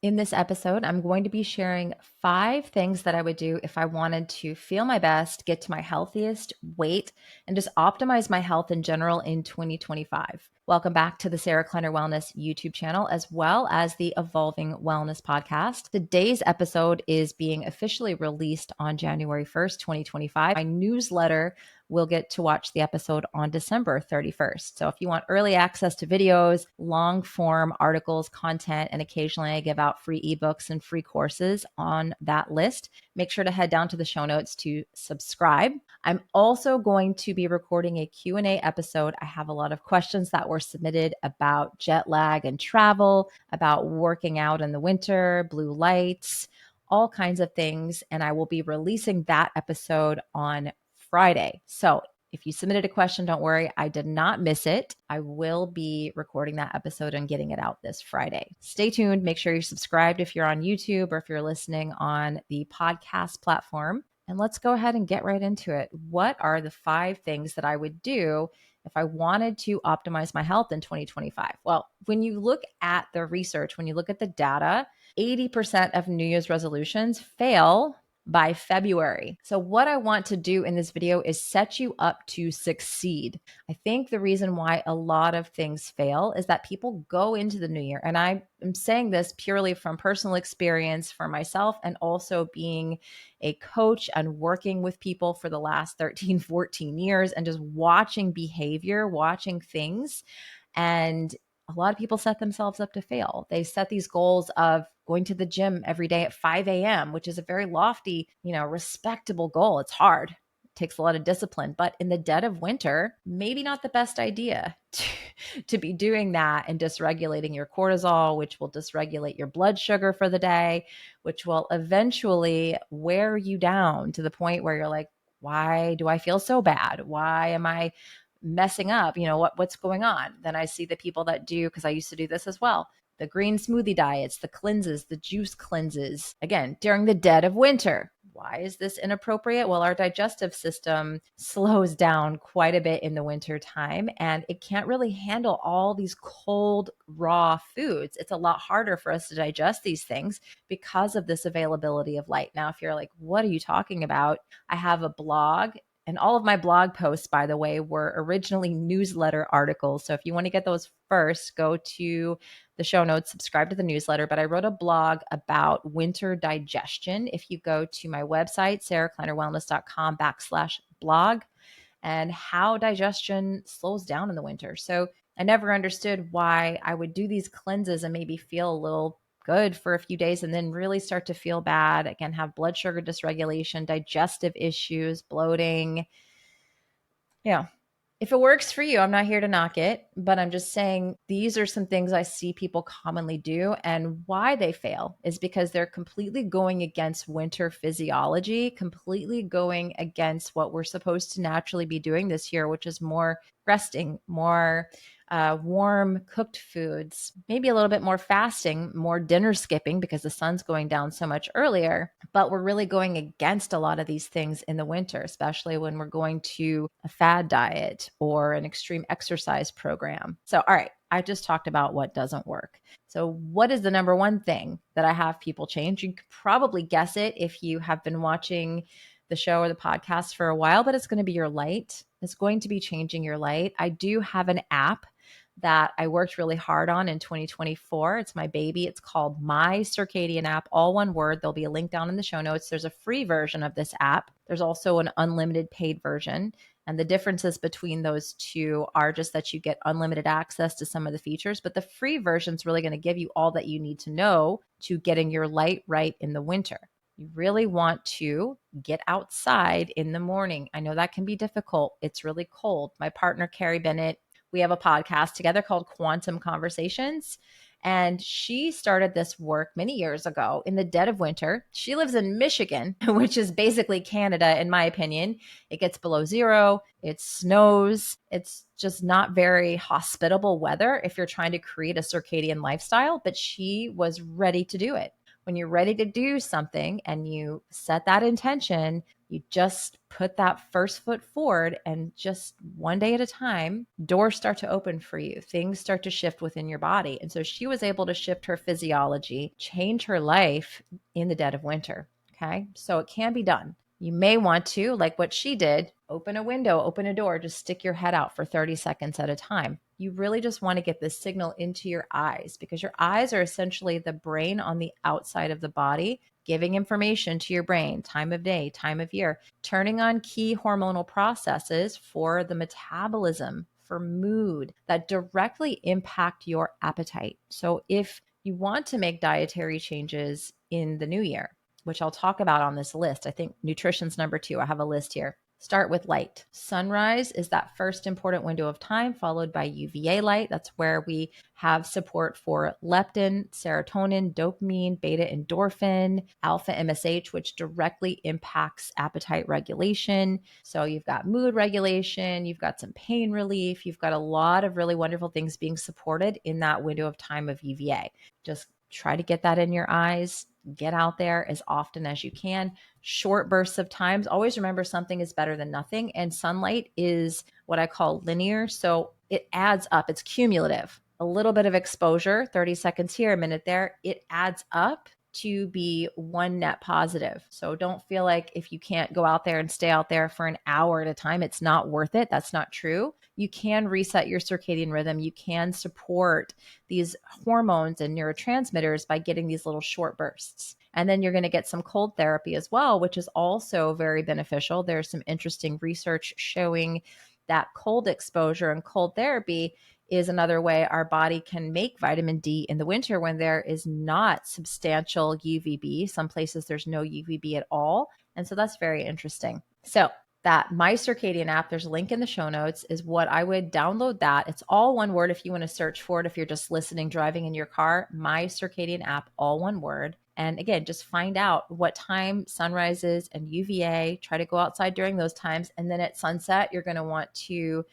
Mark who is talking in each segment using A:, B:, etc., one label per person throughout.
A: In this episode, I'm going to be sharing 5 things that I would do if I wanted to feel my best, get to my healthiest weight, and just optimize my health in general in 2025. Welcome back to the Sarah Kleiner Wellness YouTube channel, as well as the Evolving Wellness podcast. Today's episode is being officially released on January 1st, 2025. My newsletter will get to watch the episode on December 31st. So if you want early access to videos, long form articles, content, and occasionally I give out free ebooks and free courses on that list, make sure to head down to the show notes to subscribe. I'm also going to be recording a Q&A episode. I have a lot of questions that were submitted about jet lag and travel, about working out in the winter, blue lights, all kinds of things. And I will be releasing that episode on Friday. So if you submitted a question, don't worry, I did not miss it. I will be recording that episode and getting it out this Friday. Stay tuned. Make sure you're subscribed if you're on YouTube or if you're listening on the podcast platform. And let's go ahead and get right into it. What are the 5 things that I would do if I wanted to optimize my health in 2025? Well, when you look at the research, when you look at the data, 80% of New Year's resolutions fail by February. So what I want to do in this video is set you up to succeed. I think the reason why a lot of things fail is that people go into the new year, and I am saying this purely from personal experience for myself and also being a coach and working with people for the last 13, 14 years and just watching behavior, watching things. And a lot of people set themselves up to fail. They set these goals of going to the gym every day at 5 a.m., which is a very lofty, respectable goal. It's hard. It takes a lot of discipline, but in the dead of winter, maybe not the best idea to be doing that and dysregulating your cortisol, which will dysregulate your blood sugar for the day, which will eventually wear you down to the point where you're like, why do I feel so bad? Why am I messing up? What's going on? Then I see the people that do, because I used to do this as well, the green smoothie diets, the cleanses, the juice cleanses, again, during the dead of winter. Why is this inappropriate? Well, our digestive system slows down quite a bit in the winter time, and it can't really handle all these cold, raw foods. It's a lot harder for us to digest these things because of this availability of light. Now, if you're like, what are you talking about? I have a blog. And all of my blog posts, by the way, were originally newsletter articles. So if you want to get those first, go to the show notes, subscribe to the newsletter. But I wrote a blog about winter digestion. If you go to my website, sarahkleinerwellness.com/blog, and how digestion slows down in the winter. So I never understood why I would do these cleanses and maybe feel a little good for a few days and then really start to feel bad. Again, have blood sugar dysregulation, digestive issues, bloating. If it works for you, I'm not here to knock it, but I'm just saying these are some things I see people commonly do, and why they fail is because they're completely going against winter physiology, completely going against what we're supposed to naturally be doing this year, which is more resting, more warm cooked foods, maybe a little bit more fasting, more dinner skipping because the sun's going down so much earlier. But we're really going against a lot of these things in the winter, especially when we're going to a fad diet or an extreme exercise program. So, all right, I just talked about what doesn't work. So what is the number one thing that I have people change? You could probably guess it if you have been watching the show or the podcast for a while, but it's going to be your light. It's going to be changing your light. I do have an app that I worked really hard on in 2024. It's my baby. It's called My Circadian App, all one word. There'll be a link down in the show notes. There's a free version of this app. There's also an unlimited paid version. And the differences between those two are just that you get unlimited access to some of the features, but the free version is really going to give you all that you need to know to getting your light right in the winter. You really want to get outside in the morning. I know that can be difficult. It's really cold. My partner, Carrie Bennett, we have a podcast together called Quantum Conversations. And she started this work many years ago in the dead of winter. She lives in Michigan, which is basically Canada, in my opinion. It gets below zero. It snows. It's just not very hospitable weather if you're trying to create a circadian lifestyle, but she was ready to do it. When you're ready to do something and you set that intention, You just put that first foot forward, and just one day at a time, doors start to open for you. Things start to shift within your body. And so she was able to shift her physiology, change her life in the dead of winter. Okay. So it can be done. You may want to, like what she did, open a window, open a door, just stick your head out for 30 seconds at a time. You really just want to get this signal into your eyes, because your eyes are essentially the brain on the outside of the body, giving information to your brain, time of day, time of year, turning on key hormonal processes for the metabolism, for mood, that directly impact your appetite. So if you want to make dietary changes in the new year, which I'll talk about on this list. I think nutrition's number 2. I have a list here. Start with light. Sunrise is that first important window of time, followed by UVA light. That's where we have support for leptin, serotonin, dopamine, beta endorphin, alpha MSH, which directly impacts appetite regulation. So you've got mood regulation, you've got some pain relief, you've got a lot of really wonderful things being supported in that window of time of UVA. Just try to get that in your eyes. Get out there as often as you can. Short bursts of times. Always remember, something is better than nothing. And sunlight is what I call linear. So it adds up. It's cumulative. A little bit of exposure, 30 seconds here, a minute there, it adds up to be one net positive. So don't feel like if you can't go out there and stay out there for an hour at a time, it's not worth it. That's not true. You can reset your circadian rhythm. You can support these hormones and neurotransmitters by getting these little short bursts. And then you're going to get some cold therapy as well, which is also very beneficial. There's some interesting research showing that cold exposure and cold therapy is another way our body can make vitamin D in the winter when there is not substantial UVB. Some places there's no UVB at all. And so that's very interesting. So that My Circadian app, there's a link in the show notes, is what I would download that. It's all one word if you want to search for it. If you're just listening, driving in your car, My Circadian app, all one word. And again, just find out what time sunrise is and UVA. Try to go outside during those times. And then at sunset, you're going to want to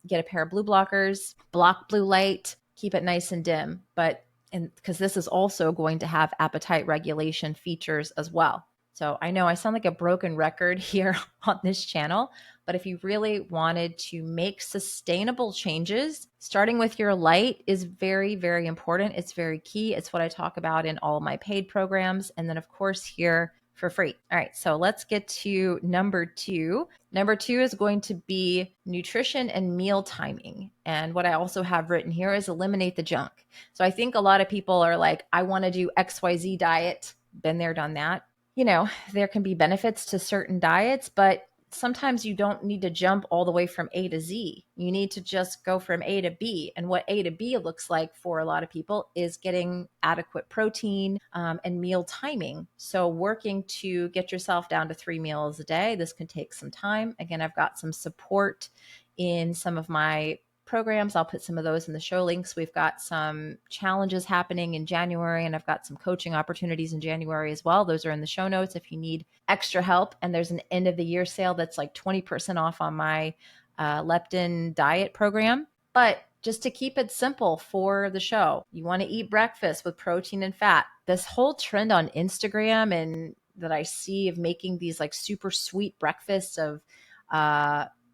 A: get a pair of blue blockers, block blue light, keep it nice and dim. But because this is also going to have appetite regulation features as well. So I know I sound like a broken record here on this channel, but if you really wanted to make sustainable changes, starting with your light is very, very important. It's very key. It's what I talk about in all my paid programs. And then of course here for free. All right, so let's get to number 2. Number 2 is going to be nutrition and meal timing. And what I also have written here is eliminate the junk. So I think a lot of people are like, I want to do XYZ diet. Been there, done that. You know, there can be benefits to certain diets, but sometimes you don't need to jump all the way from A to Z. You need to just go from A to B. And what A to B looks like for a lot of people is getting adequate protein and meal timing. So working to get yourself down to 3 meals a day. This can take some time. Again, I've got some support in some of my programs. I'll put some of those in the show links. We've got some challenges happening in January, and I've got some coaching opportunities in January as well. Those are in the show notes if you need extra help. And there's an end of the year sale that's like 20% off on my leptin diet program. But just to keep it simple for the show, you want to eat breakfast with protein and fat. This whole trend on Instagram and that I see of making these like super sweet breakfasts of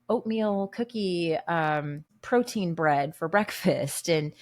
A: oatmeal cookie, protein bread for breakfast. And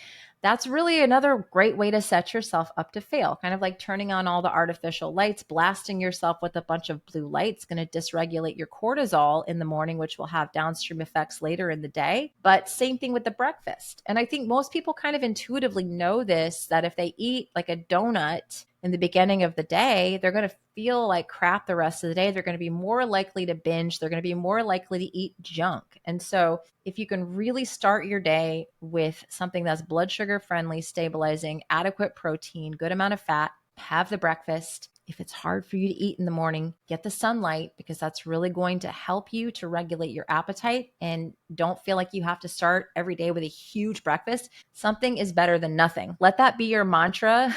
A: that's really another great way to set yourself up to fail, kind of like turning on all the artificial lights, blasting yourself with a bunch of blue lights, going to dysregulate your cortisol in the morning, which will have downstream effects later in the day. But same thing with the breakfast. And I think most people kind of intuitively know this, that if they eat like a donut in the beginning of the day, they're going to feel like crap the rest of the day. They're going to be more likely to binge. They're going to be more likely to eat junk. And so if you can really start your day with something that's blood sugar friendly, stabilizing, adequate protein, good amount of fat, have the breakfast. If it's hard for you to eat in the morning, get the sunlight, because that's really going to help you to regulate your appetite. And don't feel like you have to start every day with a huge breakfast. Something is better than nothing. Let that be your mantra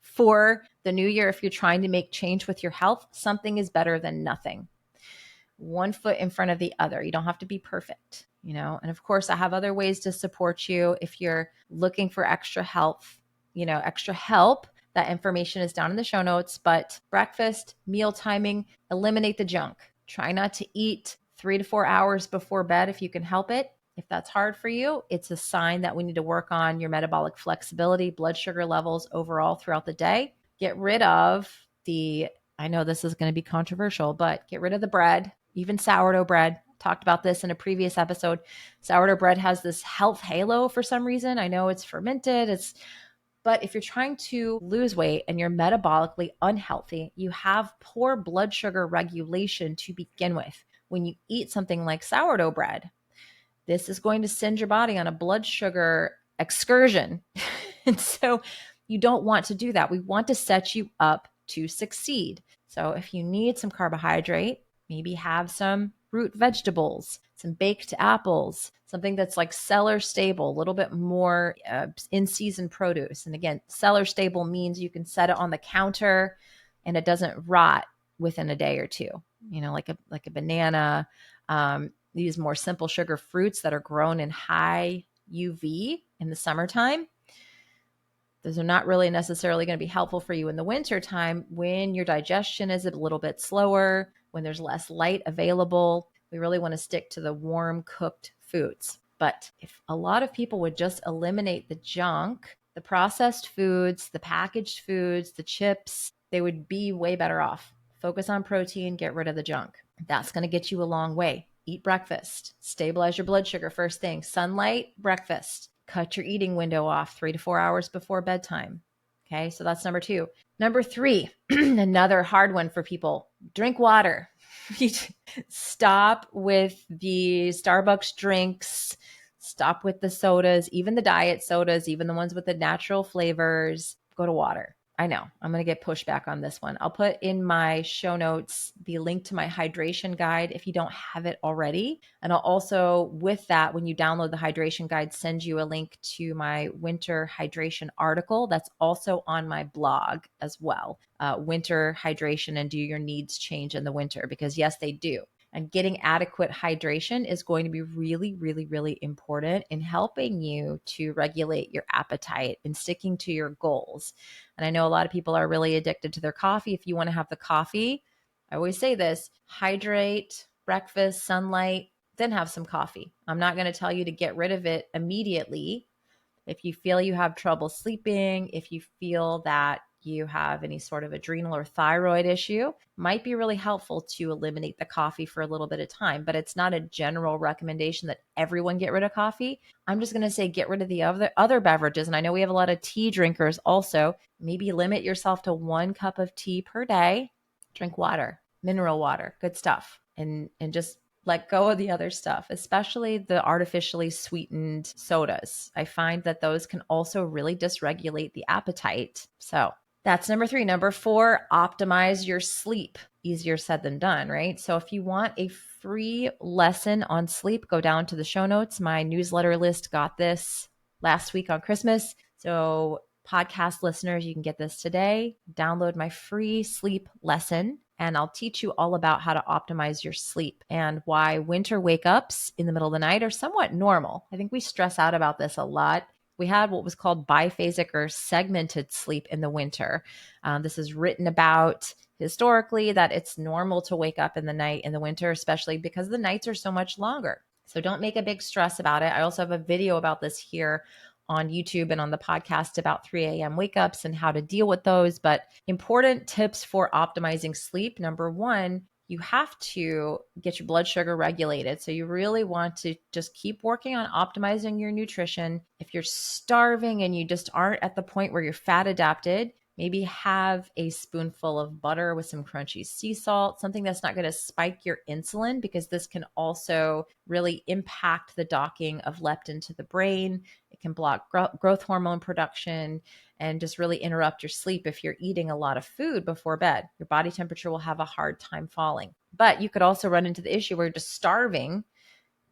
A: for the new year. If you're trying to make change with your health, something is better than nothing. One foot in front of the other. You don't have to be perfect, you know? And of course, I have other ways to support you. If you're looking for extra help, that information is down in the show notes. But breakfast, meal timing, eliminate the junk. Try not to eat 3 to 4 hours before bed if you can help it. If that's hard for you, it's a sign that we need to work on your metabolic flexibility, blood sugar levels overall throughout the day. Get rid of I know this is going to be controversial, but get rid of the bread, even sourdough bread. Talked about this in a previous episode. Sourdough bread has this health halo for some reason. I know it's fermented, but if you're trying to lose weight and you're metabolically unhealthy, you have poor blood sugar regulation to begin with. When you eat something like sourdough bread, this is going to send your body on a blood sugar excursion. And so you don't want to do that. We want to set you up to succeed. So if you need some carbohydrate, maybe have some root vegetables, some baked apples, something that's like cellar stable, a little bit more in-season produce. And again, cellar stable means you can set it on the counter and it doesn't rot within a day or two, like a banana, these more simple sugar fruits that are grown in high UV in the summertime. Those are not really necessarily going to be helpful for you in the winter time when your digestion is a little bit slower, when there's less light available. We really want to stick to the warm cooked foods. But if a lot of people would just eliminate the junk, the processed foods, the packaged foods, the chips, they would be way better off. Focus on protein, get rid of the junk. That's going to get you a long way. Eat breakfast, stabilize your blood sugar first thing, sunlight, breakfast. Cut your eating window off 3 to 4 hours before bedtime. Okay, so that's number 2. Number 3, another hard one for people, drink water. Stop with the Starbucks drinks, stop with the sodas, even the diet sodas, even the ones with the natural flavors. Go to water. I know I'm going to get pushback on this one. I'll put in my show notes the link to my hydration guide if you don't have it already. And I'll also, with that, when you download the hydration guide, send you a link to my winter hydration article that's also on my blog as well. Winter hydration and do your needs change in the winter? Because yes, they do. And getting adequate hydration is going to be really, really, really important in helping you to regulate your appetite and sticking to your goals. And I know a lot of people are really addicted to their coffee. If you want to have the coffee, I always say this, hydrate, breakfast, sunlight, then have some coffee. I'm not going to tell you to get rid of it immediately. If you feel you have trouble sleeping, if you feel that you have any sort of adrenal or thyroid issue, might be really helpful to eliminate the coffee for a little bit of time, but it's not a general recommendation that everyone get rid of coffee. I'm just going to say get rid of the other beverages. And I know we have a lot of tea drinkers also. Maybe limit yourself to 1 cup of tea per day. Drink water, mineral water, good stuff. And just let go of the other stuff, especially the artificially sweetened sodas. I find that those can also really dysregulate the appetite. So that's number 3. Number 4, optimize your sleep. Easier said than done, right? So if you want a free lesson on sleep, go down to the show notes. My newsletter list got this last week on Christmas. So podcast listeners, you can get this today. Download my free sleep lesson and I'll teach you all about how to optimize your sleep and why winter wake ups in the middle of the night are somewhat normal. I think we stress out about this a lot. We had what was called biphasic or segmented sleep in the winter. This is written about historically that it's normal to wake up in the night in the winter, especially because the nights are so much longer. So don't make a big stress about it. I also have a video about this here on YouTube and on the podcast about 3 a.m. wake ups and how to deal with those. But important tips for optimizing sleep. Number 1, you have to get your blood sugar regulated. So you really want to just keep working on optimizing your nutrition. If you're starving and you just aren't at the point where you're fat adapted, maybe have a spoonful of butter with some crunchy sea salt, something that's not going to spike your insulin, because this can also really impact the docking of leptin to the brain. It can block growth hormone production and just really interrupt your sleep. If you're eating a lot of food before bed, your body temperature will have a hard time falling. But you could also run into the issue where you're just starving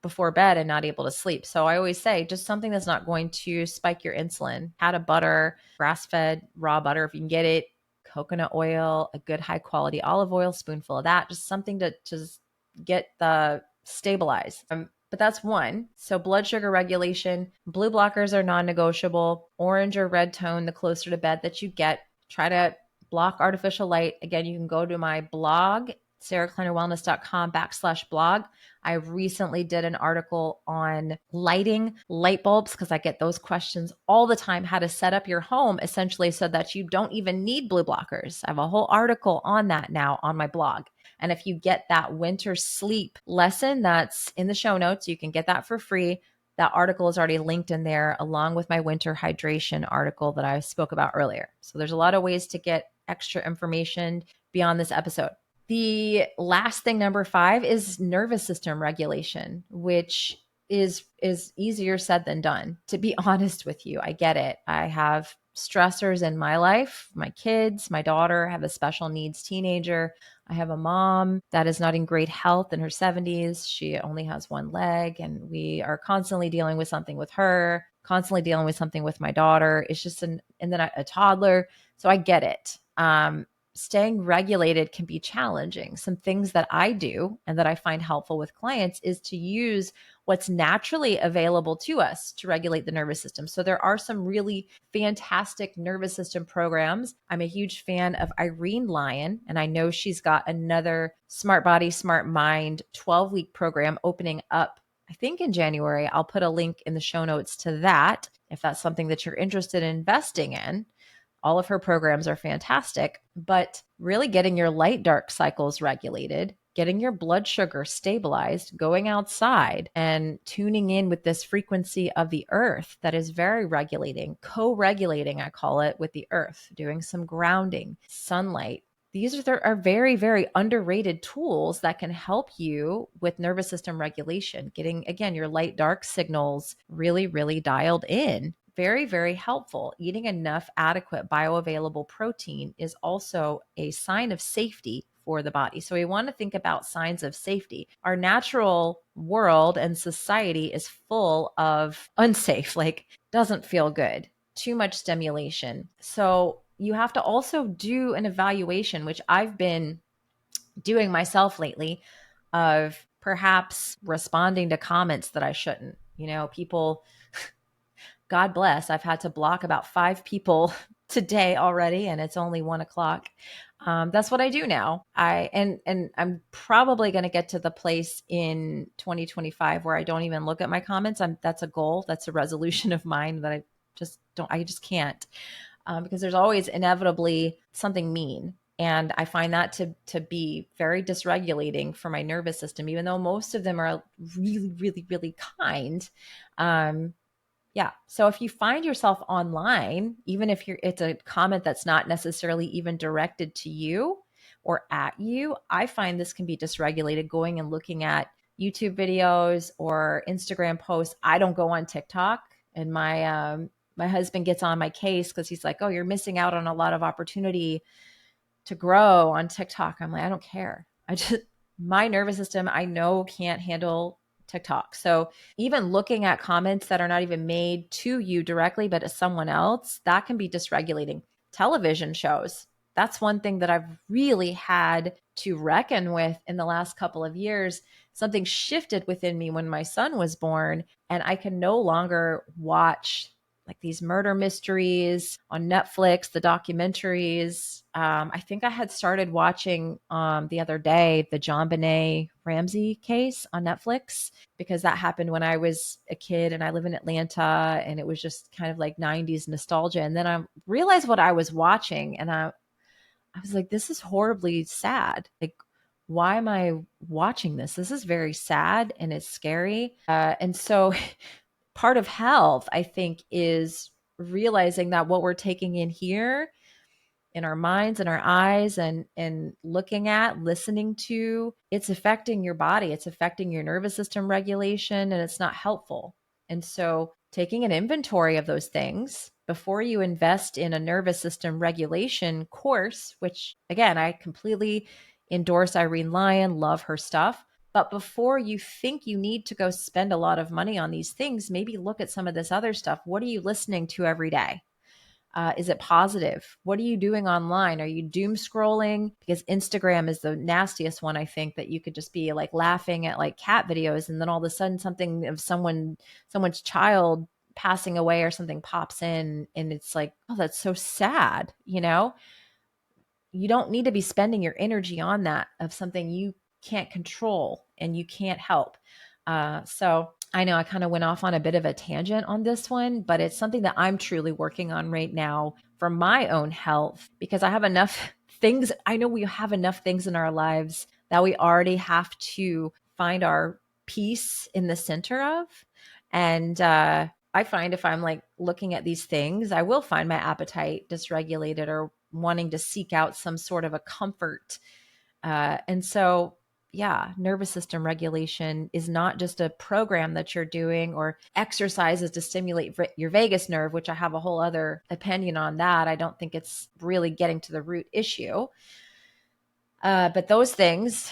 A: before bed and not able to sleep. So I always say just something that's not going to spike your insulin. Add a butter, grass-fed raw butter if you can get it, coconut oil, a good high quality olive oil, spoonful of that, just something to just get the stabilize. But that's 1. So blood sugar regulation, blue blockers are non-negotiable. Orange or red tone, the closer to bed that you get. Try to block artificial light. Again, you can go to my blog. sarahkleinerwellness.com/blog. I recently did an article on lighting light bulbs because I get those questions all the time, how to set up your home essentially so that you don't even need blue blockers. I have a whole article on that now on my blog. And if you get that winter sleep lesson that's in the show notes, you can get that for free. That article is already linked in there along with my winter hydration article that I spoke about earlier. So there's a lot of ways to get extra information beyond this episode. The last thing, number 5, is nervous system regulation, which is easier said than done. To be honest with you, I get it. I have stressors in my life, my kids, my daughter, I have a special needs teenager. I have a mom that is not in great health in her 70s. She only has one leg, and we are constantly dealing with something with her, constantly dealing with something with my daughter. It's just and then a toddler. So I get it. Staying regulated can be challenging. Some things that I do and that I find helpful with clients is to use what's naturally available to us to regulate the nervous system. So there are some really fantastic nervous system programs. I'm a huge fan of Irene Lyon, and I know she's got another Smart Body, Smart Mind 12-week program opening up, I think in January. I'll put a link in the show notes to that if that's something that you're interested in investing in. All of her programs are fantastic, but really getting your light dark cycles regulated, getting your blood sugar stabilized, going outside and tuning in with this frequency of the earth that is very regulating, co-regulating, I call it, with the earth, doing some grounding, sunlight. These are very, very underrated tools that can help you with nervous system regulation, getting, again, your light dark signals really, really dialed in. Very, very helpful. Eating enough adequate bioavailable protein is also a sign of safety for the body. So we want to think about signs of safety. Our natural world and society is full of unsafe, like doesn't feel good, too much stimulation. So you have to also do an evaluation, which I've been doing myself lately, of perhaps responding to comments that I shouldn't. People, God bless, I've had to block about 5 people today already, and it's only 1:00. That's what I do now. And I'm probably going to get to the place in 2025 where I don't even look at my comments. That's a goal. That's a resolution of mine that I just can't, because there's always inevitably something mean. And I find that to be very dysregulating for my nervous system, even though most of them are really, really, really kind. Yeah. So if you find yourself online, even if it's a comment that's not necessarily even directed to you or at you, I find this can be dysregulated. Going and looking at YouTube videos or Instagram posts. I don't go on TikTok, and my husband gets on my case because he's like, "Oh, you're missing out on a lot of opportunity to grow on TikTok." I'm like, I don't care. My nervous system, I know, can't handle TikTok. So even looking at comments that are not even made to you directly, but to someone else, that can be dysregulating. Television shows, that's one thing that I've really had to reckon with in the last couple of years. Something shifted within me when my son was born, and I can no longer watch like these murder mysteries on Netflix, the documentaries. I think I had started watching the other day the JonBenet Ramsey case on Netflix, because that happened when I was a kid and I live in Atlanta, and it was just kind of like 90s nostalgia. And then I realized what I was watching, and I was like, this is horribly sad. Like, why am I watching this? This is very sad and it's scary. And so part of health, I think, is realizing that what we're taking in here in our minds and our eyes and looking at, listening to, it's affecting your body. It's affecting your nervous system regulation, and it's not helpful. And so taking an inventory of those things before you invest in a nervous system regulation course, which again, I completely endorse Irene Lyon, love her stuff. But before you think you need to go spend a lot of money on these things, maybe look at some of this other stuff. What are you listening to every day? Is it positive? What are you doing online? Are you doom scrolling? Because Instagram is the nastiest one, I think, that you could just be like laughing at like cat videos, and then all of a sudden something of someone's child passing away or something pops in, and it's like, oh, that's so sad, you don't need to be spending your energy on that of something you can't control and you can't help. So I know I kind of went off on a bit of a tangent on this one, but it's something that I'm truly working on right now for my own health because I have enough things. I know we have enough things in our lives that we already have to find our peace in the center of. And I find if I'm like looking at these things, I will find my appetite dysregulated or wanting to seek out some sort of a comfort. And so, yeah, nervous system regulation is not just a program that you're doing or exercises to stimulate your vagus nerve, which I have a whole other opinion on that. I don't think it's really getting to the root issue. But those things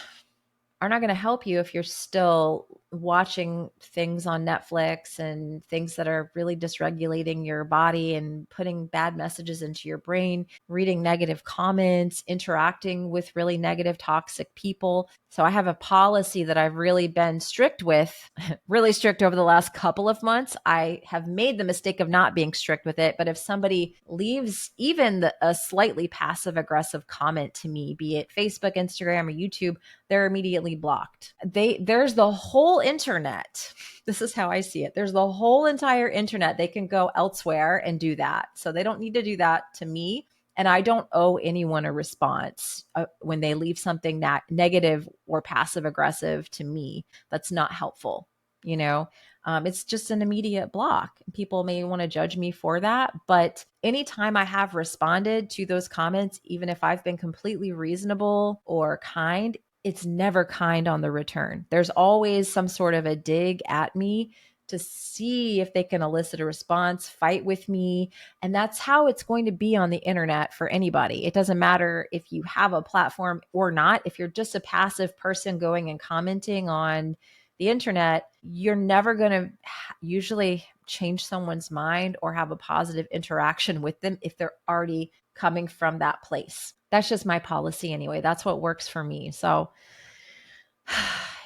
A: are not going to help you if you're still watching things on Netflix and things that are really dysregulating your body and putting bad messages into your brain, reading negative comments, interacting with really negative, toxic people. So I have a policy that I've really been strict with, really strict over the last couple of months. I have made the mistake of not being strict with it. But if somebody leaves even a slightly passive aggressive comment to me, be it Facebook, Instagram, or YouTube, they're immediately blocked. There's the whole internet. This is how I see it. There's the whole entire internet. They can go elsewhere and do that. So they don't need to do that to me. And I don't owe anyone a response when they leave something that negative or passive aggressive to me. That's not helpful. You know, it's just an immediate block. People may want to judge me for that, but anytime I have responded to those comments, even if I've been completely reasonable or kind, it's never kind on the return. There's always some sort of a dig at me to see if they can elicit a response, fight with me. And that's how it's going to be on the internet for anybody. It doesn't matter if you have a platform or not. If you're just a passive person going and commenting on the internet, you're never going to usually change someone's mind or have a positive interaction with them if they're already coming from that place. That's just my policy anyway. That's what works for me. So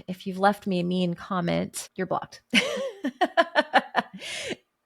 A: if you've left me a mean comment, you're blocked.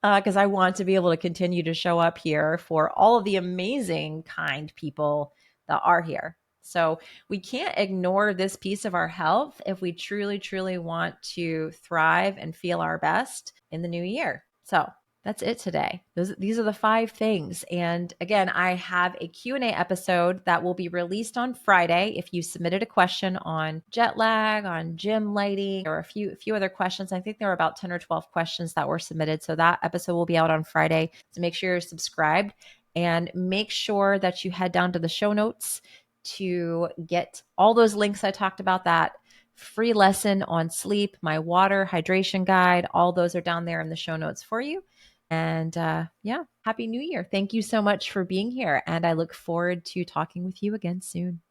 A: Because I want to be able to continue to show up here for all of the amazing, kind people that are here. So we can't ignore this piece of our health if we truly, truly want to thrive and feel our best in the new year. So that's it today. These are the 5 things. And again, I have a Q&A episode that will be released on Friday. If you submitted a question on jet lag, on gym lighting, or a few other questions, I think there were about 10 or 12 questions that were submitted. So that episode will be out on Friday. So make sure you're subscribed and make sure that you head down to the show notes to get all those links I talked about, that free lesson on sleep, my water hydration guide, all those are down there in the show notes for you. And yeah, Happy New Year. Thank you so much for being here. And I look forward to talking with you again soon.